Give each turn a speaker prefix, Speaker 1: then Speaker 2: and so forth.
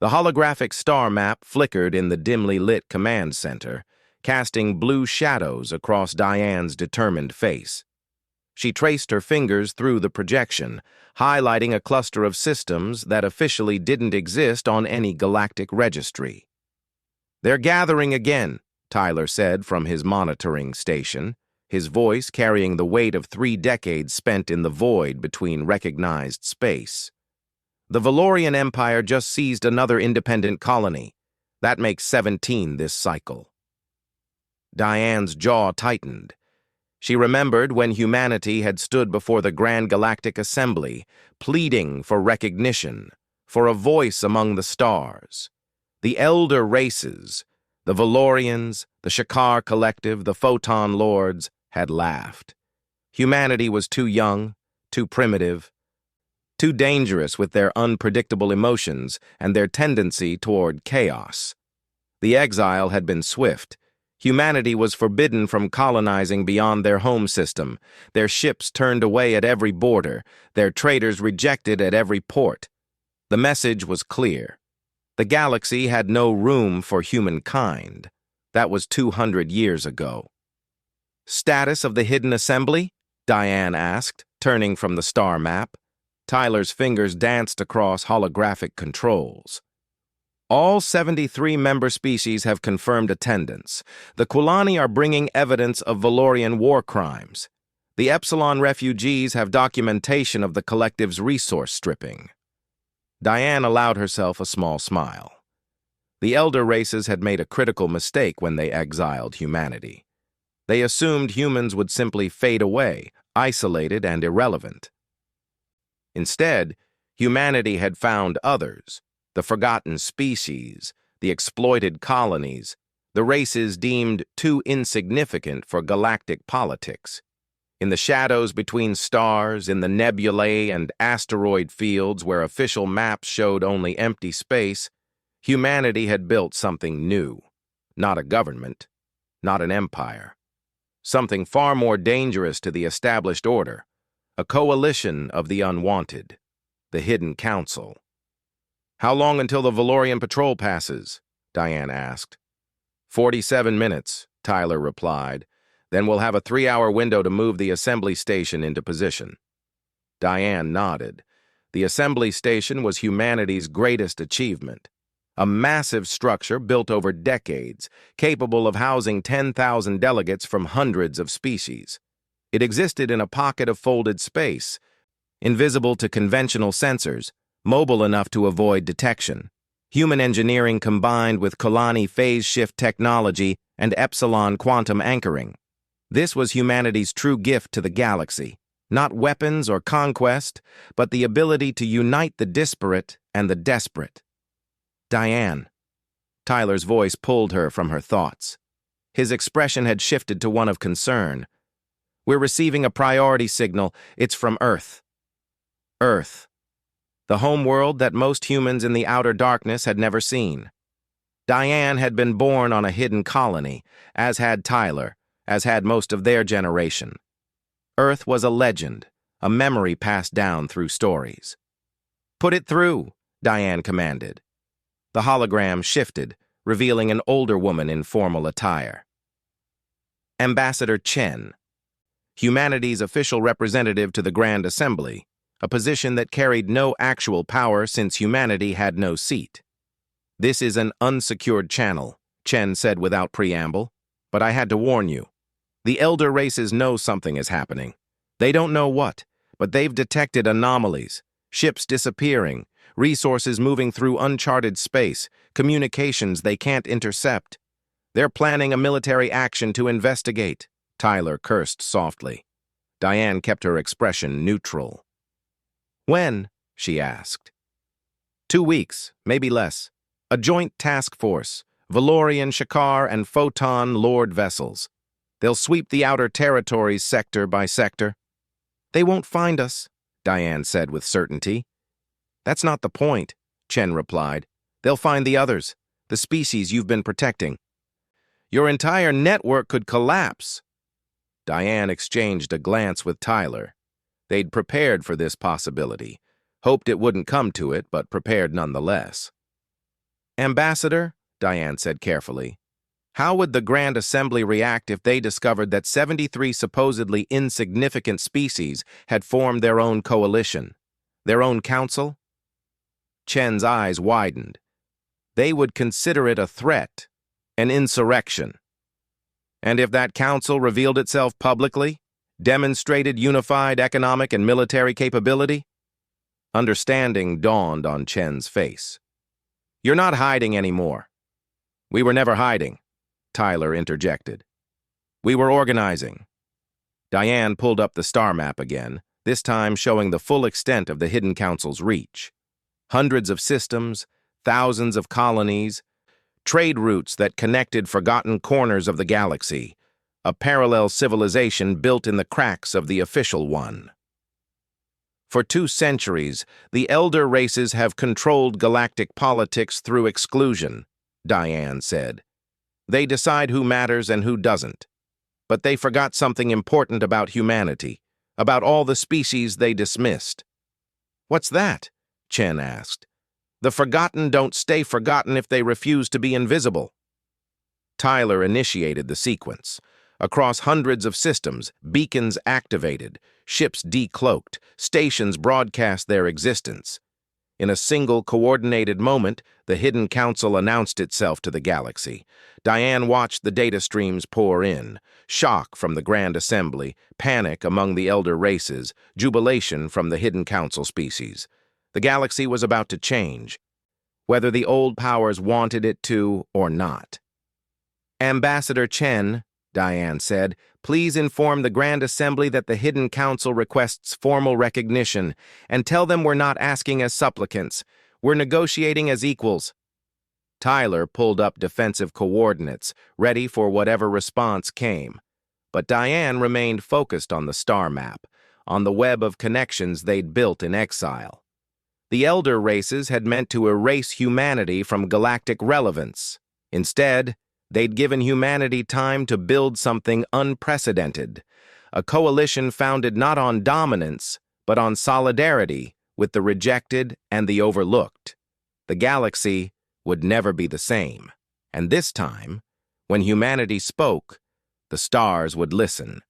Speaker 1: The holographic star map flickered in the dimly lit command center, casting blue shadows across Diane's determined face. She traced her fingers through the projection, highlighting a cluster of systems that officially didn't exist on any galactic registry. "They're gathering again," Tyler said from his monitoring station, his voice carrying the weight of 3 decades spent in the void between recognized space. "The Valorian Empire just seized another independent colony. That makes 17 this cycle." Diane's jaw tightened. She remembered when humanity had stood before the Grand Galactic Assembly, pleading for recognition, for a voice among the stars. The elder races, the Valorians, the Shakar Collective, the Photon Lords, had laughed. Humanity was too young, too primitive, too dangerous with their unpredictable emotions and their tendency toward chaos. The exile had been swift. Humanity was forbidden from colonizing beyond their home system, their ships turned away at every border, their traders rejected at every port. The message was clear. The galaxy had no room for humankind. That was 200 years ago. "Status of the hidden assembly?" Diane asked, turning from the star map. Tyler's fingers danced across holographic controls. "All 73 member species have confirmed attendance. The Kulani are bringing evidence of Valorian war crimes. The Epsilon refugees have documentation of the collective's resource stripping." Diane allowed herself a small smile. The elder races had made a critical mistake when they exiled humanity. They assumed humans would simply fade away, isolated and irrelevant. Instead, humanity had found others. The forgotten species, the exploited colonies, the races deemed too insignificant for galactic politics. In the shadows between stars, in the nebulae and asteroid fields where official maps showed only empty space, humanity had built something new. Not a government, not an empire. Something far more dangerous to the established order, a coalition of the unwanted, the hidden council. "How long until the Valorian patrol passes?" Diane asked. 47 minutes, Tyler replied. "Then we'll have a 3-hour window to move the assembly station into position." Diane nodded. The assembly station was humanity's greatest achievement. A massive structure built over decades, capable of housing 10,000 delegates from hundreds of species. It existed in a pocket of folded space, invisible to conventional sensors, mobile enough to avoid detection. Human engineering combined with Kulani phase shift technology and Epsilon quantum anchoring. This was humanity's true gift to the galaxy. Not weapons or conquest, but the ability to unite the disparate and the desperate. "Diane." Tyler's voice pulled her from her thoughts. His expression had shifted to one of concern. "We're receiving a priority signal. It's from Earth." Earth. The homeworld that most humans in the outer darkness had never seen. Diane had been born on a hidden colony, as had Tyler, as had most of their generation. Earth was a legend, a memory passed down through stories. "Put it through," Diane commanded. The hologram shifted, revealing an older woman in formal attire. Ambassador Chen, humanity's official representative to the Grand Assembly, a position that carried no actual power since humanity had no seat. "This is an unsecured channel," Chen said without preamble, "but I had to warn you. The elder races know something is happening. They don't know what, but they've detected anomalies, ships disappearing, resources moving through uncharted space, communications they can't intercept. They're planning a military action to investigate." Tyler cursed softly. Diane kept her expression neutral. "When?" she asked. 2 weeks, maybe less. A joint task force, Valorian, Shakar, and Photon Lord vessels. They'll sweep the outer territories sector by sector. "They won't find us," Diane said with certainty. "That's not the point," Chen replied. "They'll find the others, the species you've been protecting. Your entire network could collapse." Diane exchanged a glance with Tyler. They'd prepared for this possibility, hoped it wouldn't come to it, but prepared nonetheless. Ambassador, Diane said carefully, how would the Grand Assembly react if they discovered that 73 supposedly insignificant species had formed their own coalition, their own council? Chen's eyes widened. They would consider it a threat, an insurrection. And if that council revealed itself publicly, demonstrated unified economic and military capability? Understanding dawned on Chen's face. You're not hiding anymore. We were never hiding, Tyler interjected. We were organizing. Diane pulled up the star map again, this time showing the full extent of the Hidden Council's reach. Hundreds of systems, thousands of colonies, trade routes that connected forgotten corners of the galaxy, a parallel civilization built in the cracks of the official one. For 2 centuries, the elder races have controlled galactic politics through exclusion, Diane said. They decide who matters and who doesn't. But they forgot something important about humanity, about all the species they dismissed. What's that? Chen asked. The forgotten don't stay forgotten if they refuse to be invisible. Tyler initiated the sequence. Across hundreds of systems, beacons activated, ships decloaked, stations broadcast their existence. In a single coordinated moment, the Hidden Council announced itself to the galaxy. Diane watched the data streams pour in. Shock from the Grand Assembly, panic among the elder races, jubilation from the Hidden Council species. The galaxy was about to change, whether the old powers wanted it to or not. Ambassador Chen, Diane said, please inform the Grand Assembly that the Hidden Council requests formal recognition, and tell them we're not asking as supplicants. We're negotiating as equals. Tyler pulled up defensive coordinates, ready for whatever response came. But Diane remained focused on the star map, on the web of connections they'd built in exile. The elder races had meant to erase humanity from galactic relevance. Instead, they'd given humanity time to build something unprecedented, a coalition founded not on dominance, but on solidarity with the rejected and the overlooked. The galaxy would never be the same, and this time, when humanity spoke, the stars would listen.